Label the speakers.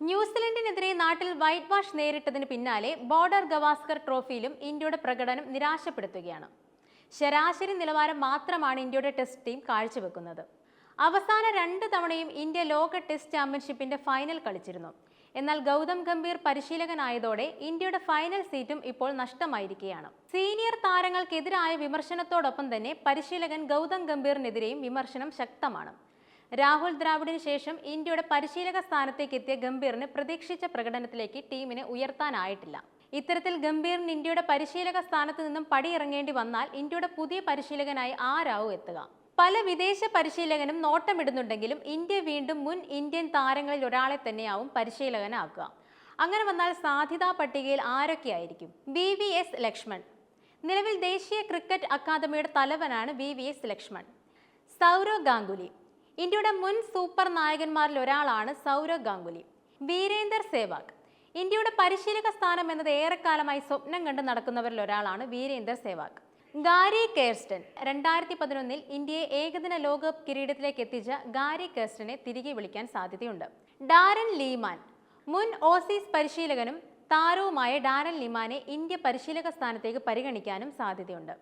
Speaker 1: ന്യൂസിലൻഡിനെതിരെ നാട്ടിൽ white wash നേരിട്ടതിന് പിന്നാലെ border Gavaskar ട്രോഫിയിലും ഇന്ത്യയുടെ പ്രകടനം നിരാശപ്പെടുത്തുകയാണ്. ശരാശരി നിലവാരം മാത്രമാണ് ഇന്ത്യയുടെ ടെസ്റ്റ് ടീം കാഴ്ചവെക്കുന്നത്. അവസാന 2 തവണയും ഇന്ത്യ ലോക ടെസ്റ്റ് ചാമ്പ്യൻഷിപ്പിന്റെ ഫൈനൽ കളിച്ചിരുന്നു. എന്നാൽ ഗൗതം ഗംഭീർ പരിശീലകനായതോടെ ഇന്ത്യയുടെ ഫൈനൽ സീറ്റും ഇപ്പോൾ നഷ്ടമായിരിക്കുകയാണ്. സീനിയർ താരങ്ങൾക്കെതിരായ വിമർശനത്തോടൊപ്പം തന്നെ പരിശീലകൻ ഗൗതം ഗംഭീറിനെതിരെയും വിമർശനം ശക്തമാണ്. രാഹുൽ ദ്രാവിഡിന് ശേഷം ഇന്ത്യയുടെ പരിശീലക സ്ഥാനത്തേക്ക് എത്തിയ ഗംഭീറിന് പ്രതീക്ഷിച്ച പ്രകടനത്തിലേക്ക് ടീമിനെ ഉയർത്താനായിട്ടില്ല. ഇത്തരത്തിൽ ഗംഭീറിന് ഇന്ത്യയുടെ പരിശീലക സ്ഥാനത്ത് നിന്നും പടിയിറങ്ങേണ്ടി വന്നാൽ ഇന്ത്യയുടെ പുതിയ പരിശീലകനായി ആരാവും എത്തുക? പല വിദേശ പരിശീലകനും നോട്ടമിടുന്നുണ്ടെങ്കിലും ഇന്ത്യ വീണ്ടും മുൻ ഇന്ത്യൻ താരങ്ങളിൽ ഒരാളെ തന്നെയാവും പരിശീലകനാക്കുക. അങ്ങനെ വന്നാൽ സാധ്യതാ പട്ടികയിൽ ആരൊക്കെയായിരിക്കും? VVS ലക്ഷ്മൺ. നിലവിൽ ദേശീയ ക്രിക്കറ്റ് അക്കാദമിയുടെ തലവനാണ് VVS ലക്ഷ്മൺ. സൗരവ് ഗാംഗുലി. ഇന്ത്യയുടെ മുൻ സൂപ്പർ നായകന്മാരിൽ ഒരാളാണ് സൗരവ് ഗാംഗുലി. വീരേന്ദർ സേവാഗ്. ഇന്ത്യയുടെ പരിശീലക സ്ഥാനം എന്നത് ഏറെക്കാലമായി സ്വപ്നം കണ്ട് നടക്കുന്നവരിൽ ഒരാളാണ് വീരേന്ദർ സേവാഗ്. ഗാരി കെയർസ്റ്റൺ. 2011 ഇന്ത്യയെ ഏകദിന ലോകകപ്പ് കിരീടത്തിലേക്ക് എത്തിച്ച ഗാരി കെയർസ്റ്റനെ തിരികെ വിളിക്കാൻ സാധ്യതയുണ്ട്. ഡാരൻ ലീമാൻ. മുൻ ഓസീസ് പരിശീലകനും താരവുമായ ഡാരൻ ലീമാനെ ഇന്ത്യ പരിശീലക സ്ഥാനത്തേക്ക് പരിഗണിക്കാനും സാധ്യതയുണ്ട്.